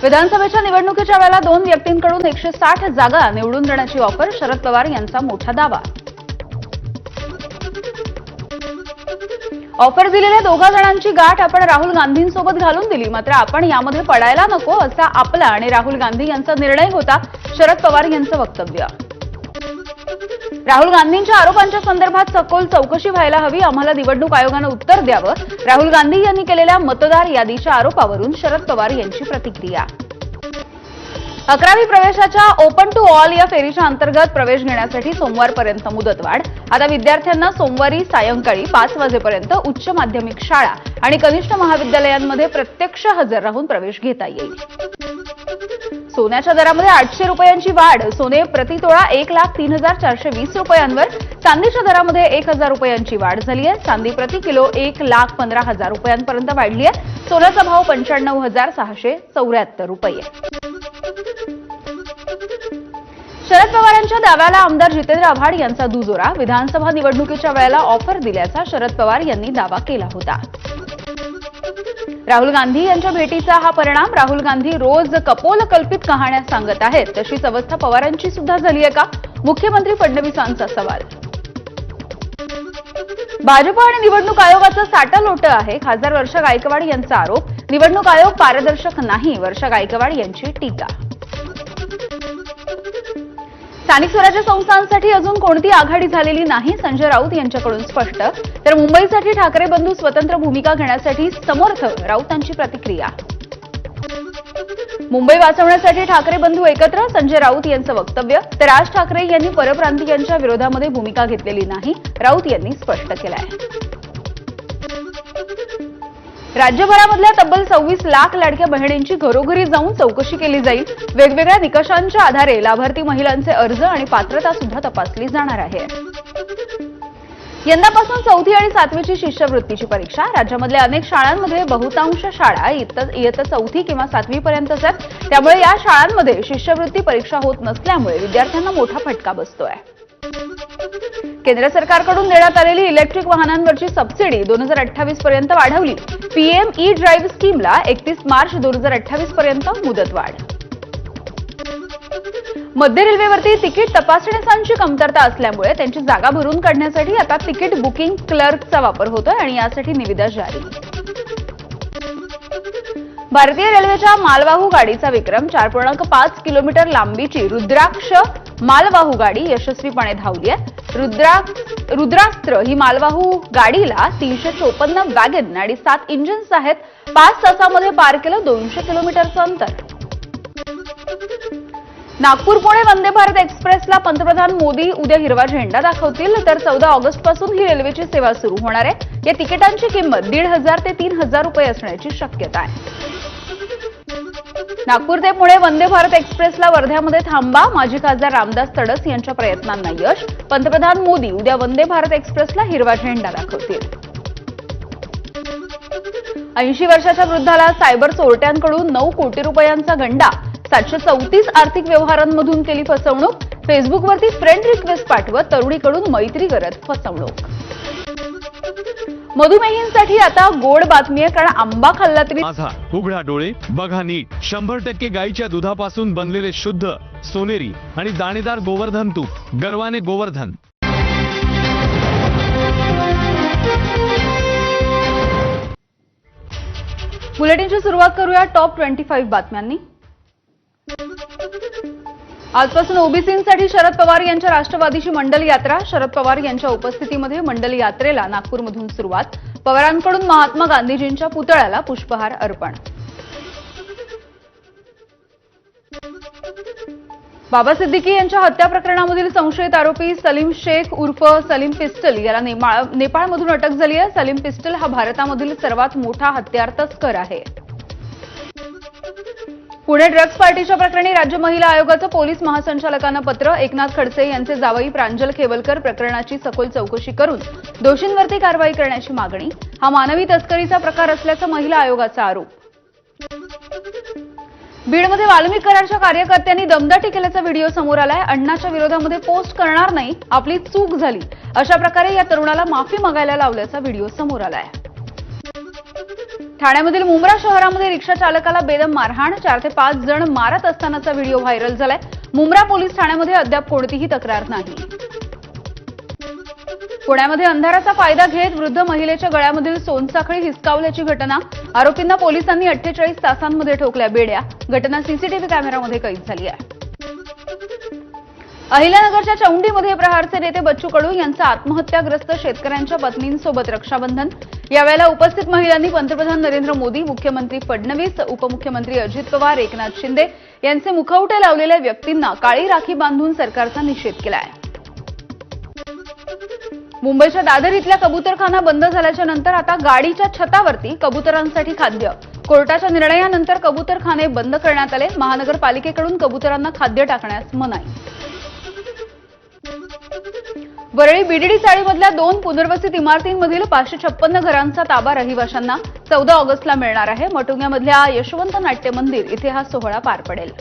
विधानसभेच्या निवडणुकीच्या वेळेला 2 व्यक्तींकडून 160 जागा निवडून देण्याची ऑफर, शरद पवार यांचा मोठा दावा। ऑफर दिलेल्या दोघा जणांची गाठ आपण राहुल गांधींसोबत घालून दिली, मात्र आपण यामध्ये पडायला नको असा आपला आणि राहुल गांधी यांचा निर्णय होता, शरद पवार यांचं वक्तव्य। राहुल गांधींच्या आरोपांच्या संदर्भात सखोल चौकशी व्हायला हवी, आम्हाला निवडणूक आयोगानं उत्तर द्यावं। राहुल गांधी यांनी केलेल्या मतदार यादीच्या आरोपावरून शरद पवार यांची प्रतिक्रिया। 11वी प्रवेशाच्या ओपन टू ऑल या फेरीच्या अंतर्गत प्रवेश घेण्यासाठी सोमवारपर्यंत मुदतवाढ। आता विद्यार्थ्यांना सोमवारी सायंकाळी 5 वाजेपर्यंत उच्च माध्यमिक शाळा आणि कनिष्ठ महाविद्यालयांमध्ये प्रत्यक्ष हजर राहून प्रवेश घेता येईल। सोन्याच्या दरामध्ये 800 रुपयांची वाढ, सोने प्रतितोळा 1,03,420 रुपयांवर। चांदीच्या दरामध्ये 1,000 रुपयांची वाढ झाली आहे, चांदी प्रति किलो 1,15,000 रुपयांपर्यंत वाढली आहे। सोन्याचा भाव 95,674 रुपये। शरद पवारांच्या दाव्याला आमदार जितेंद्र आव्हाड यांचा दुजोरा, विधानसभा निवडणुकीच्या वेळेला ऑफर दिल्याचा शरद पवार यांनी दावा केला होता। राहुल गांधी यांच्या भेटीचा हा परिणाम, राहुल गांधी रोज कपोलकल्पित कहाण्या सांगत आहेत, तशीच अवस्था पवारांची सुद्धा झाली आहे का, मुख्यमंत्री फडणवीसांचा सवाल। भाजप आणि निवडणूक आयोगाचं साटलोटं आहे, खासदार वर्षा गायकवाड यांचा आरोप, निवडणूक आयोग पारदर्शक नाही, वर्षा गायकवाड यांची टीका। स्थानिक स्वराज्य संस्थांसाठी अजून कोणती आघाडी झालेली नाही, संजय राऊत यांच्याकडून स्पष्ट। तर मुंबईसाठी ठाकरे बंधू स्वतंत्र भूमिका घेण्यासाठी समर्थ, राऊतांची प्रतिक्रिया। मुंबई वाचवण्यासाठी ठाकरे बंधू एकत्र, संजय राऊत यांचं वक्तव्य। तर राज ठाकरे यांनी परप्रांतीयांच्या विरोधामध्ये भूमिका घेतलेली नाही, राऊत यांनी स्पष्ट केलंय। राज्यभरामधल्या तब्बल 26 लाख लाडक्या बहिणींची घरोघरी जाऊन चौकशी केली जाईल, वेगवेगळ्या निकषांच्या आधारे लाभार्थी महिलांचे अर्ज आणि पात्रता सुद्धा तपासली जाणार आहे। यंदापासून 4थी आणि 7वीची शिष्यवृत्तीची परीक्षा, राज्यामधल्या अनेक शाळांमध्ये बहुतांश शाळा इयत्ता 4थी किंवा 7वी पर्यंत आहेत, त्यामुळे या शाळांमध्ये शिष्यवृत्ती परीक्षा होत नसल्यामुळे विद्यार्थ्यांना मोठा फटका बसतोय। केंद्र सरकारकडून देण्यात आलेली इलेक्ट्रिक वाहनांवरची सबसिडी 2028 पर्यंत वाढवली, पीएम ई ड्राईव्ह स्कीमला 31 मार्च 2028 पर्यंत मुदतवाढ। मध्य रेल्वेवरती तिकीट तपासणीसांची कमतरता असल्यामुळे त्यांची जागा भरून काढण्यासाठी आता तिकीट बुकिंग क्लर्कचा वापर होतोय आणि यासाठी निविदा जारी। भारतीय रेल्वेच्या मालवाहू गाडीचा विक्रम, 4.5 किलोमीटर लांबीची रुद्राक्ष मालवाहू गाडी यशस्वीपणे धावली आहे। रुद्रास्त्र ही मालवाहू गाडीला 354 वॅगन आणि 7 इंजिन्स आहेत, 5 तासामध्ये पार केलं 200 किलोमीटरचं अंतर। नागपूर पुणे वंदे भारत एक्सप्रेसला पंतप्रधान मोदी उद्या हिरवा झेंडा दाखवतील, तर 14 ऑगस्टपासून ही रेल्वेची सेवा सुरू होणार आहे। या तिकिटांची किंमत 1,500 ते 3,000 रुपये असण्याची शक्यता आहे। नागपूर ते पुणे वंदे भारत एक्सप्रेसला वर्ध्यामध्ये थांबा, माजी खासदार रामदास तडस यांच्या प्रयत्नांना यश, पंतप्रधान मोदी उद्या वंदे भारत एक्सप्रेसला हिरवा झेंडा दाखवतील। 80 वर्षाच्या वृद्धाला सायबर चोरट्यांकडून 9 कोटी रुपयांचा गंडा, 734 आर्थिक व्यवहारांमधून केली फसवणूक, फेसबुकवरती फ्रेंड रिक्वेस्ट पाठवत तरुणीकडून मैत्री करत फसवणूक। मधुमेहींसाठी आता गोड बातमी आहे, कारण आंबा खाल्ला तरी माझा उघडा डोळे बघा नीट, 100% गाईच्या दुधापासून बनलेले शुद्ध सोनेरी आणि दाणेदार गोवर्धन तूप, गर्वाने गोवर्धन। बुलेटिनची सुरुवात करूया टॉप 25 बातम्यांनी। आजपासून ओबीसींसाठी शरद पवार यांच्या राष्ट्रवादीची मंडल यात्रा, शरद पवार यांच्या उपस्थितीमध्ये मंडल यात्रेला नागपूरमधून सुरुवात, पवारांकडून महात्मा गांधीजींच्या पुतळ्याला पुष्पहार अर्पण। बाबा सिद्दीकी यांच्या हत्या प्रकरणामधील संशयित आरोपी सलीम शेख उर्फ सलीम पिस्टल याला नेपाळमधून अटक झाली आहे। सलीम पिस्टल हा भारतामधील सर्वात मोठा हत्यार तस्कर आहे। पुणे ड्रग्ज पार्टीच्या प्रकरणी राज्य महिला आयोगाचं पोलीस महासंचालकांना पत्र, एकनाथ खडसे यांचे जावई प्रांजल खेवलकर प्रकरणाची सखोल चौकशी करून दोषींवरती कारवाई करण्याची मागणी। हा मानवी तस्करीचा प्रकार असल्याचा महिला आयोगाचा आरोप। बीडमध्ये वाल्मिक कराडच्या कार्यकर्त्यांनी दमदाटी केल्याचा व्हिडिओ समोर आलाय, अण्णाच्या विरोधामध्ये पोस्ट करणार नाही, आपली चूक झाली अशा प्रकारे या तरुणाला माफी मागायला लावल्याचा व्हिडिओ समोर आलाय। ठाण्यामधील मुंब्रा शहरामध्ये रिक्षा चालकाला बेदम मारहाण, 4 ते 5 जण मारत असतानाचा व्हिडिओ व्हायरल झालाय. मुंब्रा पोलीस ठाण्यामध्ये अद्याप कोणतीही तक्रार नाही. पुण्यामध्ये अंधाराचा फायदा घेत वृद्ध महिलेच्या गळ्यामधील सोनसाखळी हिसकावल्याची घटना. आरोपींना पोलिसांनी 48 तासांमध्ये ठोकल्या बेड्या. घटना सीसीटीव्ही कॅमेऱ्यामध्ये कैद झाली आहे. अहिल्यानगरच्या चौंडीमध्ये प्रहारचे नेते बच्चू कडू यांचं आत्महत्याग्रस्त शेतकऱ्यांच्या पत्नींसोबत रक्षाबंधन. यावेळेला उपस्थित महिलांनी पंतप्रधान नरेंद्र मोदी, मुख्यमंत्री फडणवीस, उपमुख्यमंत्री अजित पवार, एकनाथ शिंदे यांचे मुखवटे लावलेल्या व्यक्तींना काळी राखी बांधून सरकारचा निषेध केला आहे. मुंबईच्या दादर इथल्या कबूतरखाना बंद झाल्याच्या नंतर आता गाडीच्या छतावरती कबुतरांसाठी खाद्य. कोर्टाच्या निर्णयानंतर कबूतरखाने बंद करण्यात आले. महानगरपालिकेकडून कबुतरांना खाद्य टाकण्यास मनाई. वरळी बीडीडी चाळीमधल्या 2 पुनर्वसित इमारतींमधील 556 घरांचा ताबा रहिवाशांना 14 ऑगस्टला मिळणार आहे. मटुंग्यामधल्या यशवंत नाट्य मंदिर इथे हा सोहळा पार पडेल.